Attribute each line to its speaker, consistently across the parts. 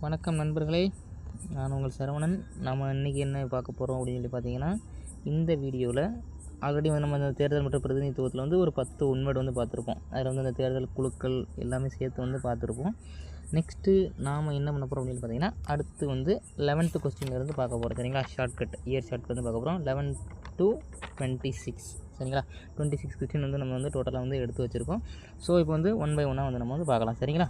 Speaker 1: வணக்கம் நண்பர்களே, நான் உங்கள் சரவணன். நம்ம இன்றைக்கி என்ன பார்க்க போகிறோம் அப்படின்னு சொல்லி பார்த்தீங்கன்னா, இந்த வீடியோவில் ஆல்ரெடி நம்ம அந்த தேர்தல் மற்றும் பிரதிநிதித்துவத்தில் வந்து ஒரு 10 உண்மைடு வந்து பார்த்துருப்போம். அதில் வந்து அந்த தேர்தல் குழுக்கள் எல்லாமே சேர்த்து வந்து பார்த்துருப்போம். நெக்ஸ்ட்டு நாம் என்ன பண்ண போகிறோம் அப்படின்னு பார்த்தீங்கன்னா, அடுத்து வந்து 11th கொஸ்டின்லேருந்து பார்க்க போகிறோம். சரிங்களா? ஷார்ட்கட் இயர் ஷார்ட்கட் வந்து பார்க்க போகிறோம். 11 to 26 சரிங்களா? 26 கொஸ்டின் வந்து நம்ம வந்து டோட்டலாக வந்து எடுத்து வச்சுருக்கோம். ஸோ இப்போ வந்து 1 by 1 வந்து நம்ம வந்து பார்க்கலாம். சரிங்களா?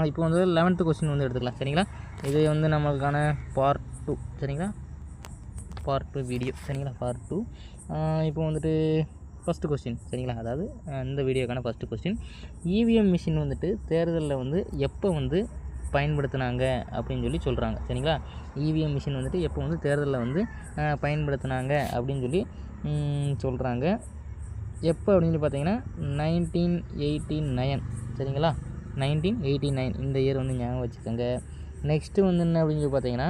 Speaker 1: இப்போ வந்து 11th கொஸ்டின் வந்து எடுத்துக்கலாம். சரிங்களா? இது வந்து நம்மளுக்கான பார்ட் 2 சரிங்களா? பார்ட் 2 வீடியோ சரிங்களா? பார்ட் 2 இப்போ வந்துட்டு ஃபஸ்ட்டு கொஸ்டின் சரிங்களா? அதாவது இந்த வீடியோக்கான ஃபஸ்ட்டு கொஸ்டின், இவிஎம் மிஷின் வந்துட்டு தேர்தலில் வந்து எப்போ வந்து பயன்படுத்தினாங்க அப்படின்னு சொல்லி சொல்கிறாங்க. சரிங்களா? இவிஎம் மிஷின் வந்துட்டு எப்போ வந்து தேர்தலில் வந்து பயன்படுத்தினாங்க அப்படின்னு சொல்லி சொல்கிறாங்க. எப்போ அப்படின்னு சொல்லி பார்த்தீங்கன்னா 1989 சரிங்களா? 1989 இந்த இயர் வந்து ஞாபகம் வச்சுக்கோங்க. நெக்ஸ்ட்டு வந்து என்ன அப்படின்னு சொல்லி பார்த்தீங்கன்னா,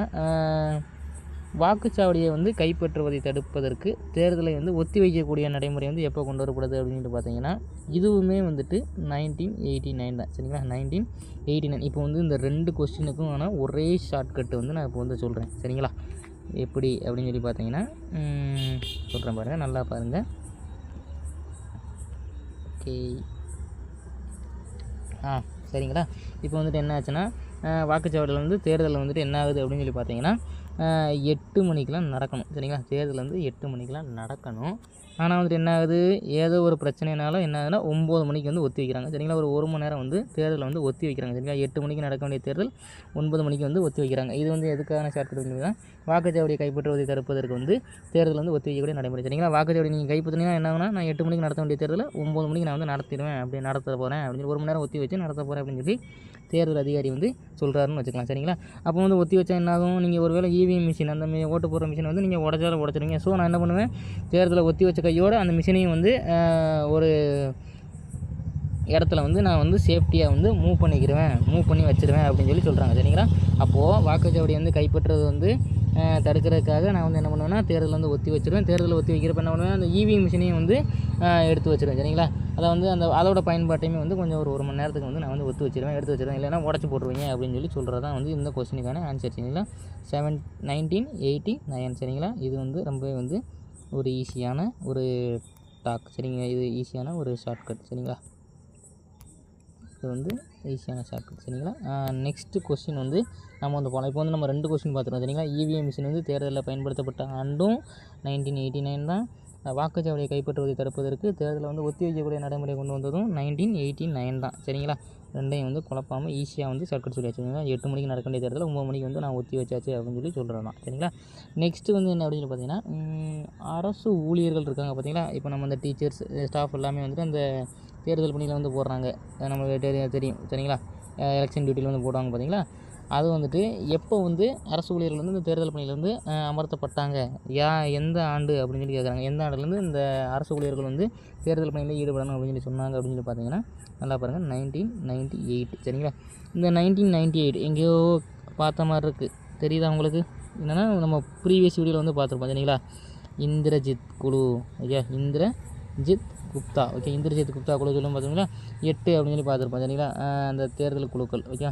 Speaker 1: வாக்குச்சாவடியை வந்து கைப்பற்றுவதை தடுப்பதற்கு தேர்தலை வந்து ஒத்தி வைக்கக்கூடிய நடைமுறை வந்து எப்போ கொண்டு வரப்படுது அப்படின்னு பார்த்தீங்கன்னா, இதுவுமே வந்துட்டு 1989 தான். சரிங்களா? 1989. இப்போ வந்து இந்த 2 கொஸ்டினுக்கும் ஆனால் ஒரே ஷார்ட்கட்டு வந்து நான் இப்போ வந்து சொல்கிறேன். சரிங்களா? எப்படி அப்படின்னு சொல்லி பார்த்தீங்கன்னா சொல்கிறேன் பாருங்கள், நல்லா பாருங்கள். ஓகே சரிங்களா? இப்போ வந்துட்டு என்ன ஆச்சுன்னா, வாக்குச்சாவடியில் வந்து தேர்தலில் வந்துட்டு என்ன ஆகுது அப்படின்னு சொல்லி பார்த்தீங்கன்னா, 8 மணிக்கெலாம் நடக்கணும். சரிங்களா? தேர்தல் வந்து 8 மணிக்கெலாம் நடக்கணும். ஆனால் வந்துட்டு என்ன ஆகுது, ஏதோ ஒரு பிரச்சனைனால என்ன ஆகுதுன்னா 9 மணிக்கு வந்து ஒத்தி வைக்கிறாங்க. சரிங்களா? ஒரு மணி நேரம் வந்து தேர்தலை வந்து ஒத்தி வைக்கிறாங்க. சரிங்களா? 8 மணிக்கு நடக்க வேண்டிய தேர்தல் 9 மணிக்கு வந்து ஒத்தி வைக்கிறாங்க. இது வந்து எதுக்கான ஷார்ட்கட் அப்படின்னா, வாக்குச்சாவடியை கைப்பற்றுவதை தடுப்பதற்கு வந்து தேர்தல் வந்து ஒத்தி வைக்கக்கூடிய நடைமுறை. சரிங்களா? வாக்குச்சாவடி நீங்கள் கைப்பற்றினீங்கன்னா என்ன ஆகுனா, நான் 8 மணிக்கு நடத்த வேண்டிய தேர்தலை 9 மணிக்கு நான் வந்து நடத்திடுவேன், அப்படி நடத்த போகிறேன் அப்படின்னு சொல்லி 1 மணி நேரம் ஒத்தி வச்சு நடத்த போகிறேன் அப்படின்னு சொல்லி தேர்தல் அதிகாரி வந்து சொல்கிறாருன்னு வச்சுக்கலாம். சரிங்களா? அப்போ வந்து ஒத்தி வச்சா என்ன ஆகும், நீங்கள் ஒருவேளை இவிஎம் மிஷின் அந்த ஓட்டு போடுற மிஷின் வந்து நீங்கள் உடச்சிருவீங்க. ஸோ நான் என்ன பண்ணுவேன், தேர்தலை ஒத்தி வச்ச கையோடு அந்த மிஷினையும் வந்து ஒரு இடத்துல வந்து நான் வந்து சேஃப்டியாக வந்து மூவ் பண்ணி வச்சுருவேன் அப்படின்னு சொல்லி சொல்கிறாங்க. சரிங்களா? அப்போது வாக்குச்சாவடி வந்து கைப்பற்றுறது வந்து தடுக்கிறதுக்காக நான் வந்து என்ன பண்ணுவேன்னா, தேர்தல் வந்து ஒத்தி வச்சுருவேன். தேர்தலை ஒத்தி வைக்கிறப்ப என்ன பண்ணுவேன், அந்த இவிஎம் மிஷினையும் வந்து எடுத்து வச்சுருவேன். சரிங்களா? அதை வந்து அதோட பயன்பாட்டையுமே வந்து கொஞ்சம் ஒரு மணி நேரத்துக்கு வந்து நான் வந்து எடுத்து வச்சுருவேன். இல்லைன்னா உடச்சி போட்டுருவீங்க அப்படின்னு சொல்லி சொல்கிறது தான் வந்து இந்த கொஸ்டினுக்கான ஆன்சர். சரிங்களா? 1989 சரிங்களா? இது வந்து ரொம்பவே வந்து ஒரு ஈஸியான ஒரு டாக். சரிங்க? இது ஈஸியான ஒரு ஷார்ட்கட். சரிங்களா? இது வந்து ஈஸியான ஷார்ட்கட். சரிங்களா? நெக்ஸ்ட்டு கொஸ்டின் வந்து நம்ம வந்து போகலாம். இப்போ வந்து நம்ம 2 கொஸ்டின் பார்த்துருக்கோம். சரிங்களா? இவிஎம் மிஷின் வந்து தேர்தலில் பயன்படுத்தப்பட்ட ஆண்டும் 1989 தான். வாக்குச்சாவடியை கைப்பற்றுவதை தடுப்பதற்கு தேர்தலை வந்து ஒத்தி வைக்கக்கூடிய நடைமுறை கொண்டு வந்ததும் 1989 தான். சரிங்களா? ரெண்டையும் வந்து குழப்பாமல் ஈஸியாக வந்து ஷார்ட்கட் சொல்லியாச்சு. சரிங்களா? 8 மணிக்கு நடக்க வேண்டிய தேர்தல் 9 மணிக்கு வந்து நான் ஒத்தி வச்சாச்சு அப்படின்னு சொல்லி சொல்கிறது தான். சரிங்களா? நெக்ஸ்ட்டு வந்து என்ன அப்படின்னு பார்த்தீங்கன்னா, அரசு ஊழியர்கள் இருக்காங்க பார்த்தீங்களா? இப்போ நம்ம அந்த டீச்சர்ஸ் ஸ்டாஃப் எல்லாமே வந்துட்டு அந்த தேர்தல் பணியில் வந்து போடுறாங்க. நம்மளுக்கு தெரியும். சரிங்களா? எலெக்ஷன் டியூட்டியில் வந்து போடுவாங்க பார்த்தீங்களா? அது வந்துட்டு எப்போ வந்து அரசு ஊழியர்கள் வந்து இந்த தேர்தல் பணியில் வந்து அமர்த்தப்பட்டாங்க, எந்த ஆண்டு அப்படின்னு சொல்லி கேட்குறாங்க. எந்த ஆண்டுலேருந்து இந்த அரசு ஊழியர்கள் வந்து தேர்தல் பணியில் ஈடுபடணும் அப்படின்னு சொல்லி சொன்னாங்க அப்படின்னு சொல்லி பார்த்தீங்கன்னா, நல்லா பாருங்கள், 1998 சரிங்களா? இந்த 1998 எங்கேயோ பார்த்த மாதிரி இருக்குது, தெரியுதா உங்களுக்கு? என்னென்னா நம்ம ப்ரீவியஸ் வீடியோவில் வந்து பார்த்துருப்போம். சரிங்களா? இந்திரஜித் குழு, ஓகே, இந்திரஜித் குப்தா, ஓகே, இந்திரஜித் குப்தா குழு சொல்லும் பார்த்தீங்களா, 8 அப்படின்னு சொல்லி பார்த்துருப்போம். சரிங்களா? அந்த தேர்தல் குழுக்கள், ஓகே,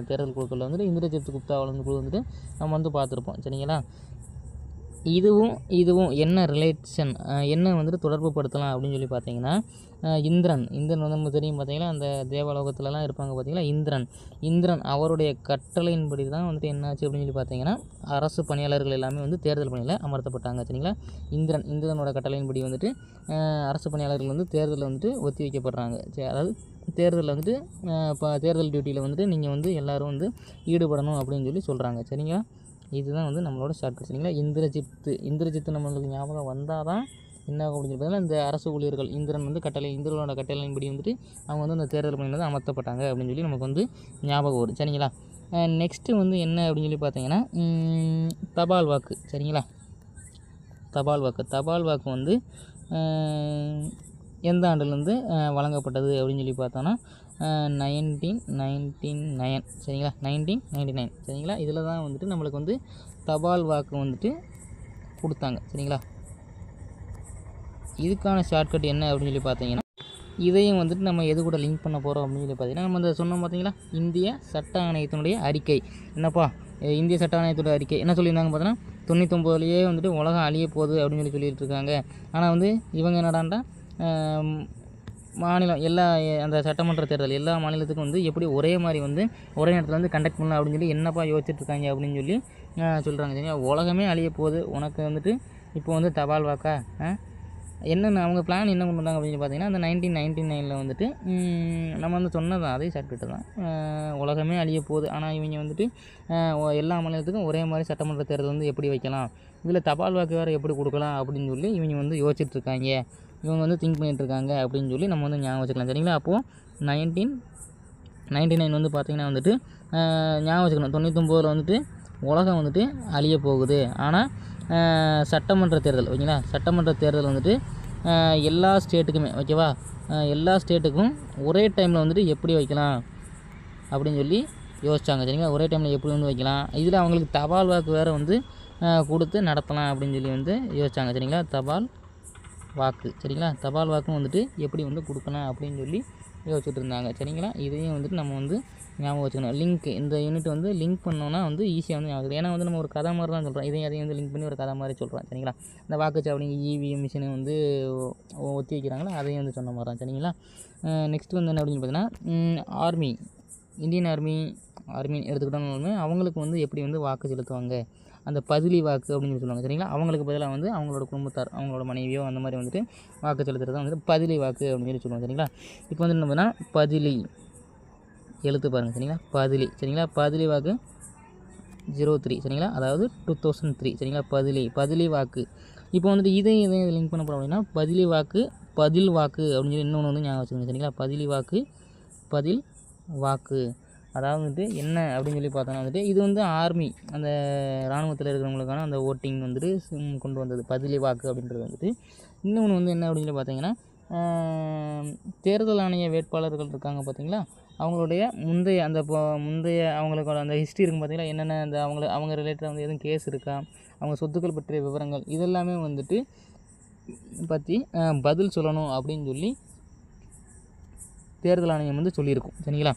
Speaker 1: தேர்தல் குழுக்களில் வந்துட்டு இந்திரஜித் குப்தாவில் வந்து குழு வந்துட்டு நம்ம வந்து பார்த்துருப்போம். சரிங்களா? இதுவும் என்ன ரிலேஷன், என்ன வந்துட்டு தொடர்பு படுத்தலாம் அப்படின்னு சொல்லி பார்த்தீங்கன்னா, இந்திரன் வந்து நமக்கு தெரியும் பார்த்தீங்களா, அந்த தேவலோகத்துலலாம் இருப்பாங்க பார்த்தீங்களா, இந்திரன் அவருடைய கட்டளையின்படி தான் வந்துட்டு என்னாச்சு அப்படின்னு சொல்லி பார்த்தீங்கன்னா, அரசு பணியாளர்கள் எல்லாமே வந்து தேர்தல் பணியில் அமர்த்தப்பட்டாங்க. சரிங்களா? இந்திரனோட கட்டளையின்படி வந்துட்டு அரசு பணியாளர்கள் வந்து தேர்தலில் வந்துட்டு ஒத்தி வைக்கப்படுறாங்க. அதாவது தேர்தலில் வந்துட்டு இப்போ தேர்தல் டியூட்டியில் வந்துட்டு நீங்கள் வந்து எல்லோரும் வந்து ஈடுபடணும் அப்படின்னு சொல்லி சொல்கிறாங்க. சரிங்களா? இதுதான் வந்து நம்மளோட ஷார்ட்கட். சரிங்களா? இந்திரஜித்து நம்மளுக்கு ஞாபகம் வந்தால் தான் என்ன ஆகும் அப்படின்னு சொல்லி பார்த்தீங்கன்னா, இந்த அரசு ஊழியர்கள் இந்திரனோட கட்டளையின்படி வந்துட்டு அவங்க வந்து அந்த தேர்தல் பணியில் வந்து அமர்த்தப்பட்டாங்க அப்படின்னு சொல்லி நமக்கு வந்து ஞாபகம் வரும். சரிங்களா? நெக்ஸ்ட்டு வந்து என்ன அப்படின்னு சொல்லி பார்த்தீங்கன்னா, தபால் வாக்கு. சரிங்களா? தபால் வாக்கு வந்து எந்த ஆண்டுலேருந்து வழங்கப்பட்டது அப்படின்னு சொல்லி பார்த்தோன்னா 1999 சரிங்களா? 1999 சரிங்களா? இதில் தான் வந்துட்டு நம்மளுக்கு வந்து தபால் வாக்கு வந்துட்டு கொடுத்தாங்க. சரிங்களா? இதுக்கான ஷார்ட்கட் என்ன அப்படின்னு சொல்லி பார்த்தீங்கன்னா, இதையும் வந்துட்டு நம்ம எது கூட லிங்க் பண்ண போகிறோம் அப்படின்னு சொல்லி பார்த்தீங்கன்னா, நம்ம இந்த சொன்னோம் பார்த்தீங்களா, இந்திய சட்ட ஆணையத்தினுடைய அறிக்கை. என்னப்பா இந்திய சட்ட ஆணையத்தோட அறிக்கை என்ன சொல்லியிருந்தாங்க பார்த்தீங்கன்னா, 99லேயே வந்துட்டு உலகம் அழிய போகுது அப்படின்னு சொல்லிட்டு இருக்காங்க. ஆனால் வந்து இவங்க என்னடாண்டா மாநிலம் எல்லா அந்த சட்டமன்ற தேர்தல் எல்லா மாநிலத்துக்கும் வந்து எப்படி ஒரே மாதிரி வந்து ஒரே நேரத்தில் வந்து கண்டக்ட் பண்ணலாம் அப்படின்னு சொல்லி என்னப்பா யோசிச்சுட்ருக்காங்க அப்படின்னு சொல்லி சொல்கிறாங்க. சரிங்களா, உலகமே அழிய போகுது, உனக்கு வந்துட்டு இப்போ வந்து தபால் வாக்கா என்னென்ன அவங்க பிளான் என்ன கொண்டு வந்தாங்க அப்படின்னு பார்த்தீங்கன்னா, அந்த 1999 வந்துட்டு நம்ம வந்து சொன்னது அதே ஷார்ட்கட்டு தான். உலகமே அழிய போகுது, ஆனால் இவங்க வந்துட்டு எல்லா மாநிலத்துக்கும் ஒரே மாதிரி சட்டமன்ற தேர்தல் வந்து எப்படி வைக்கலாம், இதில் தபால் வாக்கு வேறு எப்படி கொடுக்கலாம் அப்படின்னு சொல்லி இவங்க வந்து யோசிச்சுட்ருக்காங்க, இவங்க வந்து திங்க் பண்ணிகிட்ருக்காங்க அப்படின்னு சொல்லி நம்ம வந்து ஞாபகம் வச்சுக்கலாம். சரிங்களா, அப்போது 1999 வந்து பார்த்திங்கன்னா வந்துட்டு ஞாபகம் வச்சுக்கணும். 99 வந்துட்டு உலகம் வந்துட்டு அழிய போகுது, ஆனால் சட்டமன்ற தேர்தல் ஓகேங்களா, சட்டமன்ற தேர்தல் வந்துட்டு எல்லா ஸ்டேட்டுக்குமே ஓகேவா, எல்லா ஸ்டேட்டுக்கும் ஒரே டைமில் வந்துட்டு எப்படி வைக்கலாம் அப்படின்னு சொல்லி யோசித்தாங்க. சரிங்களா, ஒரே டைமில் எப்படி வந்து வைக்கலாம், இதில் அவங்களுக்கு தபால் வாக்கு வேறு வந்து கொடுத்து நடத்தலாம் அப்படின்னு சொல்லி வந்து யோசித்தாங்க. சரிங்களா, தபால் வாக்கு. சரிங்களா, தபால் வாக்கும் வந்துட்டு எப்படி வந்து கொடுக்கலாம் அப்படின்னு சொல்லி யோசிச்சுட்டு இருந்தாங்க. சரிங்களா, இதையும் வந்துட்டு நம்ம வந்து ஞாபகம் வச்சுக்கணும். லிங்க் இந்த யூனிட் வந்து லிங்க் பண்ணோன்னா வந்து ஈஸியாக வந்து ஞாபகம். ஏன்னா வந்து நம்ம ஒரு கதை மாதிரி தான் சொல்கிறோம், அதையும் வந்து லிங்க் பண்ணி ஒரு கதை மாதிரி சொல்கிறோம். சரிங்களா, இந்த வாக்குச்சாவடி இவிஎம் மிஷினை வந்து ஒத்தி வைக்கிறாங்களோ அதையும் வந்து சொன்ன மாதிரி தான். சரிங்களா, நெக்ஸ்ட் வந்து என்ன அப்படின்னு பார்த்தீங்கன்னா, ஆர்மி இந்தியன் ஆர்மி எடுத்துக்கிட்டோம்னாலுமே அவங்களுக்கு வந்து எப்படி வந்து வாக்கு செலுத்துவாங்க, அந்த பதிலி வாக்கு அப்படின்னு சொல்லி சொல்லுவாங்க. சரிங்களா, அவங்களுக்கு பதிலாக வந்து அவங்களோட குடும்பத்தார் அவங்களோட மனைவியோ அந்த மாதிரி வந்துட்டு வாக்கு செலுத்துறது தான் வந்துட்டு பதிலி வாக்கு அப்படின்னு சொல்லி சொல்லுவாங்க. சரிங்களா, இப்போ வந்து என்ன பண்ணால் பதிலி எழுத்து பாருங்கள். சரிங்களா, பதிலி. சரிங்களா, பதிலி வாக்கு 03. சரிங்களா, அதாவது 2003. சரிங்களா, பதிலி வாக்கு. இப்போ வந்துட்டு இதையும் லிங்க் பண்ண போகிறோம் அப்படின்னா பதிலி வாக்கு பதில் வாக்கு அப்படின்னு சொல்லி இன்னொன்று வந்து ஞாபகம் வச்சுக்கோங்க. சரிங்களா, பதிலி வாக்கு பதில் வாக்கு அதாவது வந்துட்டு என்ன அப்படின்னு சொல்லி பார்த்தோன்னா வந்துட்டு இது வந்து ஆர்மி அந்த இராணுவத்தில் இருக்கிறவங்களுக்கான அந்த ஓட்டிங் வந்துட்டு கொண்டு வந்தது பதிலி வாக்கு அப்படின்றது வந்துட்டு. இன்னொன்று வந்து என்ன அப்படின்னு சொல்லி பார்த்தீங்கன்னா, தேர்தல் ஆணைய வேட்பாளர்கள் இருக்காங்க பார்த்தீங்களா, அவங்களுடைய முந்தைய அவங்களோட அந்த ஹிஸ்ட்ரி இருக்கும் பார்த்தீங்களா, என்னென்ன அந்த அவங்க ரிலேட்டடாக வந்து எதுவும் கேஸ் இருக்கா, அவங்க சொத்துக்கள் பற்றிய விவரங்கள் இதெல்லாமே வந்துட்டு பற்றி பதில் சொல்லணும் அப்படின்னு சொல்லி தேர்தல் ஆணையம் வந்து சொல்லியிருக்கும். சரிங்களா,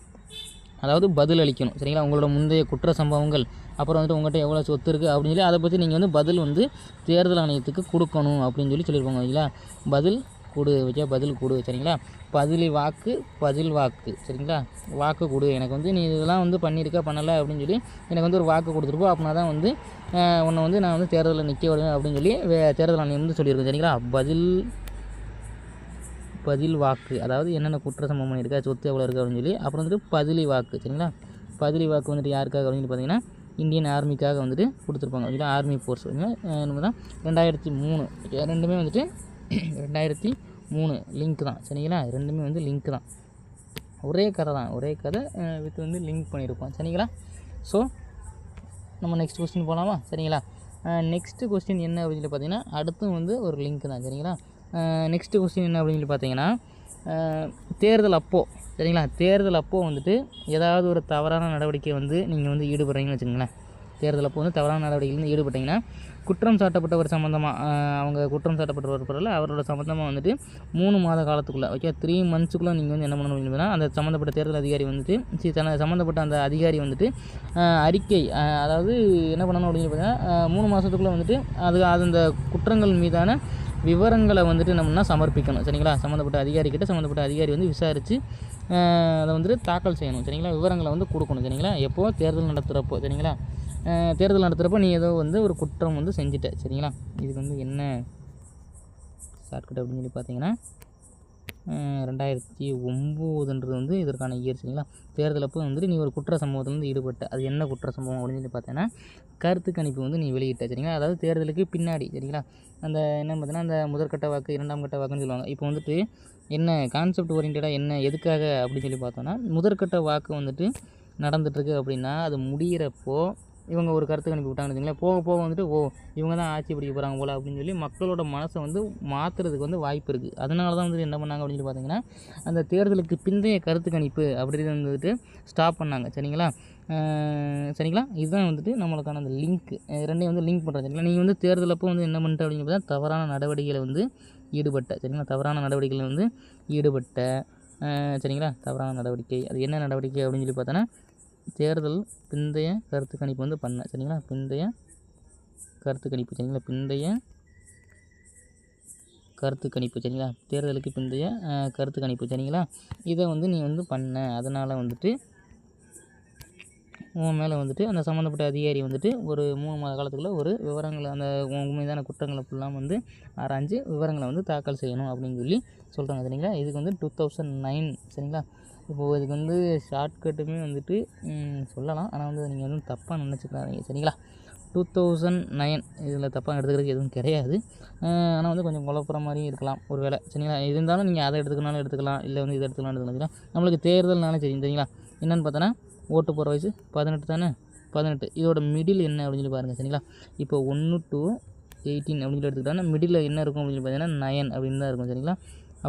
Speaker 1: அதாவது பதில் அளிக்கணும். சரிங்களா, உங்களோட முந்தைய குற்ற சம்பவங்கள் அப்புறம் வந்துட்டு உங்கள்கிட்ட எவ்வளோ சொத்து இருக்குது அப்படின்னு சொல்லி அதை பற்றி நீங்கள் வந்து பதில் வந்து தேர்தல் ஆணையத்துக்கு கொடுக்கணும் அப்படின்னு சொல்லி சொல்லியிருப்பாங்க. சரிங்களா, பதில் கொடு வச்சா பதில் கொடு. சரிங்களா, பதிலி வாக்கு பதில் வாக்கு. சரிங்களா, வாக்கு கொடு, எனக்கு வந்து நீ இதெல்லாம் வந்து பண்ணியிருக்கா பண்ணலை அப்படின்னு சொல்லி எனக்கு வந்து ஒரு வாக்கு கொடுத்துருப்போம், அப்படின்னா தான் வந்து உன்னை வந்து நான் வந்து தேர்தலில் நிற்க விடுவேன் அப்படின்னு சொல்லி தேர்தல் ஆணையம் வந்து சொல்லியிருக்கேன். சரிங்களா, பதில் வாக்கு அதாவது என்னென்ன குற்ற சம்பவம் பண்ணியிருக்கா, சொத்து எவ்வளோ இருக்குது அப்படின்னு சொல்லி. அப்புறம் வந்துட்டு பதிலி வாக்கு. சரிங்களா, பதிலி வாக்கு வந்துட்டு யாருக்காக அப்படின்னு பார்த்தீங்கன்னா இந்தியன் ஆர்மிக்காக வந்துட்டு கொடுத்துருப்பாங்க. சரிங்களா, ஆர்மி ஃபோர்ஸ் என்ன தான் 2003 ரெண்டுமே வந்துட்டு 2003 லிங்க் தான். சரிங்களா, ரெண்டுமே வந்து லிங்க் தான், ஒரே கதை வித் வந்து லிங்க் பண்ணியிருப்போம். சரிங்களா, ஸோ நம்ம நெக்ஸ்ட் கொஸ்டின் போகலாமா. சரிங்களா, நெக்ஸ்ட்டு கொஸ்டின் என்ன அப்படின்னு சொல்லி பார்த்தீங்கன்னா அடுத்தும் வந்து ஒரு லிங்க் தான். சரிங்களா, நெக்ஸ்ட்டு கொஸ்டின் என்ன அப்படின்னு சொல்லி பார்த்தீங்கன்னா தேர்தல் அப்போது. சரிங்களா, தேர்தல் அப்போது வந்துட்டு ஏதாவது ஒரு தவறான நடவடிக்கை வந்து நீங்கள் வந்து ஈடுபடுறீங்கன்னு வச்சுக்கோங்களேன். தேர்தல் அப்போ வந்து தவறான நடவடிக்கையில் ஈடுபட்டிங்கன்னா குற்றம் சாட்டப்பட்டவர் சம்மந்தமாக அவங்க குற்றம் சாட்டப்பட்டவர் பரவாயில்ல அவரோட சம்மந்தமாக வந்துட்டு 3 மாத காலத்துக்குள்ளே 3 மந்த்ஸுக்குள்ளே நீங்கள் வந்து என்ன பண்ணணும் அப்படின்னா அந்த சம்மந்தப்பட்ட தேர்தல் அதிகாரி வந்துட்டு சம்மந்தப்பட்ட அந்த அதிகாரி வந்துட்டு அறிக்கை அதாவது என்ன பண்ணணும் அப்படின்னு பார்த்தீங்கன்னா 3 மாதத்துக்குள்ளே வந்துட்டு அது அந்த குற்றங்கள் மீதான விவரங்களை வந்துட்டு நம்மனா சமர்ப்பிக்கணும். சரிங்களா, சம்மந்தப்பட்ட அதிகாரி வந்து விசாரித்து அதை வந்துட்டு தாக்கல் செய்யணும். சரிங்களா, விவரங்களை வந்து கொடுக்கணும். சரிங்களா, எப்போது தேர்தல் நடத்துகிறப்போ. சரிங்களா, தேர்தல் நடத்துகிறப்போ நீ ஏதோ வந்து ஒரு குற்றம் வந்து செஞ்சுட்ட. சரிங்களா, இதுக்கு வந்து என்ன ஷார்ட்கட் அப்படின்னு சொல்லி பார்த்தீங்கன்னா 2009 வந்து இதற்கான இயர். சரிங்களா, தேர்தல் அப்போ வந்துட்டு நீ ஒரு குற்ற சம்பவத்தில் வந்து ஈடுபட்ட, அது என்ன குற்ற சம்பவம் அப்படின்னு சொல்லி பார்த்தீங்கன்னா கருத்து கணிப்பு வந்து நீ வெளியிட்ட. சரிங்களா, அதாவது தேர்தலுக்கு பின்னாடி. சரிங்களா, அந்த என்ன பார்த்தீங்கன்னா அந்த முதற்கட்ட வாக்கு 2ஆம் கட்ட வாக்குன்னு சொல்லுவாங்க. இப்போ வந்துட்டு என்ன கான்செப்ட் ஓரியன்டாக என்ன எதுக்காக அப்படின்னு சொல்லி பார்த்தோன்னா முதற்கட்ட வாக்கு வந்துட்டு நடந்துகிட்ருக்கு அப்படின்னா அது முடிகிறப்போ இவங்க ஒரு கருத்து கணிப்பு விட்டாங்கன்னு வச்சுங்களேன், போக போக வந்துட்டு இவங்க தான் ஆட்சி பிடிக்க போகிறாங்க போல் அப்படின்னு சொல்லி மக்களோட மனசை வந்து மாற்றுறதுக்கு வந்து வாய்ப்பு இருக்குது. அதனால தான் வந்துட்டு என்ன பண்ணாங்க அப்படின்னு சொல்லி பார்த்தீங்கன்னா அந்த தேர்தலுக்கு பிந்தைய கருத்து கணிப்பு அப்படின்றது வந்துட்டு ஸ்டாப் பண்ணாங்க. சரிங்களா, சரிங்களா. இதுதான் வந்துட்டு நம்மளுக்கான அந்த லிங்க்கு, ரெண்டையும் வந்து லிங்க் பண்ணுறது சரிங்களா. நீங்கள் வந்து தேர்தல் அப்போ வந்து என்ன பண்ணிட்ட அப்படின்னு பார்த்தா தவறான நடவடிக்கைகளை வந்து ஈடுபட்ட சரிங்களா, தவறான நடவடிக்கைகளை வந்து ஈடுபட்ட சரிங்களா. தவறான நடவடிக்கை அது என்ன நடவடிக்கை அப்படின்னு சொல்லி பார்த்தோன்னா தேர்தல் பிந்தைய கருத்து கணிப்பு வந்து பண்ண சரிங்களா, பிந்தைய கருத்து கணிப்பு சரிங்களா, பிந்தைய கருத்து கணிப்பு சரிங்களா, தேர்தலுக்கு பிந்தைய கருத்து கணிப்பு சரிங்களா. இதை வந்து நீ வந்து பண்ண, அதனால் வந்துட்டு உன் மேலே வந்துட்டு அந்த சம்மந்தப்பட்ட அதிகாரி வந்துட்டு ஒரு 3 மாத காலத்துக்குள்ளே ஒரு விவரங்களை அந்த உண்மைதான குற்றங்களை ஃபுல்லாக வந்து ஆராய்ஞ்சு விவரங்களை வந்து தாக்கல் செய்யணும் அப்படின்னு சொல்லி சொல்கிறாங்க சரிங்களா. இதுக்கு வந்து 2009 சரிங்களா. இப்போது இதுக்கு வந்து ஷார்ட்கட்டுமே வந்துட்டு சொல்லலாம், ஆனால் வந்து நீங்கள் வந்து தப்பாக நினச்சிக்கிறாங்க சரிங்களா. 2009 இதில் தப்பாக எடுத்துக்கிறதுக்கு எதுவும் கிடையாது. ஆனால் வந்து கொஞ்சம் குழப்புற மாதிரியும் இருக்கலாம் ஒரு வேளை சரிங்களா. இருந்தாலும் நீங்கள் அதை எடுத்துக்கனாலும் எடுத்துக்கலாம், இல்லை வந்து இதை எடுத்துக்கலாம். நம்மளுக்கு தேர்தல்னாலும் தெரியும் சரிங்களா. என்னென்னு பார்த்தோன்னா ஓட்டு போகிற வயசு 18 தானே, 18. இதோட மிடில் என்ன அப்படின்னு சொல்லி பாருங்கள் சரிங்களா. இப்போ 1 to 18 அப்படின்னு சொல்லி எடுத்துக்கிட்டோன்னா மிடில் என்ன இருக்கும் அப்படின்னு சொல்லி பார்த்தீங்கன்னா 9 அப்படின்னு தான் இருக்கும் சரிங்களா.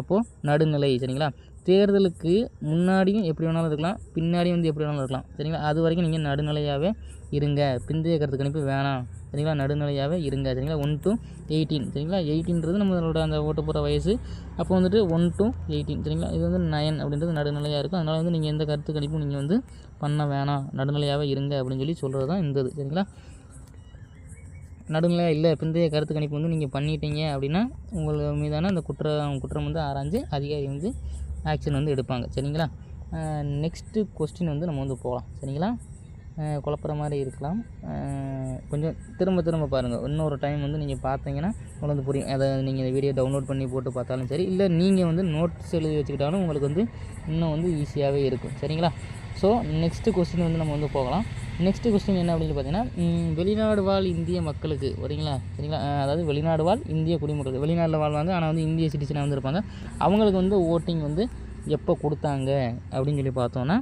Speaker 1: அப்போது நடுநிலை சரிங்களா. தேர்தலுக்கு முன்னாடியும் எப்படி வேணாலும் இருக்கலாம், பின்னாடியும் வந்து எப்படி வேணாலும் இருக்கலாம் சரிங்களா. அது வரைக்கும் நீங்கள் நடுநிலையாகவே இருங்க, பிந்தைய கருத்து கணிப்பு வேணாம் சரிங்களா, நடுநிலையாகவே இருங்க சரிங்களா. 1 to 18 சரிங்களா. 18ன்றது நம்மளோட அந்த ஓட்டு போகிற வயசு. அப்போ வந்துட்டு 1 to 18 சரிங்களா. இது வந்து 9 அப்படின்றது நடுநிலையாக இருக்கும். அதனால் வந்து நீங்கள் எந்த கருத்து கணிப்பும் நீங்கள் வந்து பண்ண வேணாம், நடுநிலையாகவே இருங்க அப்படின்னு சொல்லி சொல்கிறது தான் இந்த இது சரிங்களா. நடுநிலையாக இல்லை, பிந்தைய கருத்து கணிப்பு வந்து நீங்கள் பண்ணிட்டீங்க அப்படின்னா உங்கள் மீதான அந்த குற்றம் வந்து ஆராய்ஞ்சு அதிகாரி வந்து ஆக்ஷன் வந்து எடுப்பாங்க சரிங்களா. நெக்ஸ்ட்டு கொஸ்டின் வந்து நம்ம வந்து போகலாம் சரிங்களா. குழப்புற மாதிரி இருக்கலாம், கொஞ்சம் திரும்ப பாருங்கள். இன்னொரு டைம் வந்து நீங்கள் பார்த்தீங்கன்னா உங்களுக்கு வந்து புரியும். அதை நீங்கள் இந்த வீடியோ டவுன்லோட் பண்ணி போட்டு பார்த்தாலும் சரி, இல்லை நீங்கள் வந்து நோட்ஸ் எழுதி வச்சுக்கிட்டாலும் உங்களுக்கு வந்து இன்னும் வந்து ஈஸியாகவே இருக்கும் சரிங்களா. ஸோ நெக்ஸ்ட்டு கொஸ்டின் வந்து நம்ம வந்து போகலாம். நெக்ஸ்ட்டு கொஸ்டின் என்ன அப்படின்னு பார்த்தீங்கன்னா வெளிநாடு வாழ் இந்திய மக்களுக்கு வரீங்களா சரிங்களா. அதாவது வெளிநாடு வாழ் இந்திய குடிமக்கள் வெளிநாட்டில் வாழ்வாங்க, ஆனால் வந்து இந்திய சிட்டிசனாக வந்து இருப்பாங்க. அவங்களுக்கு வந்து ஓட்டிங் வந்து எப்போ கொடுத்தாங்க அப்படின்னு சொல்லி பார்த்தோன்னா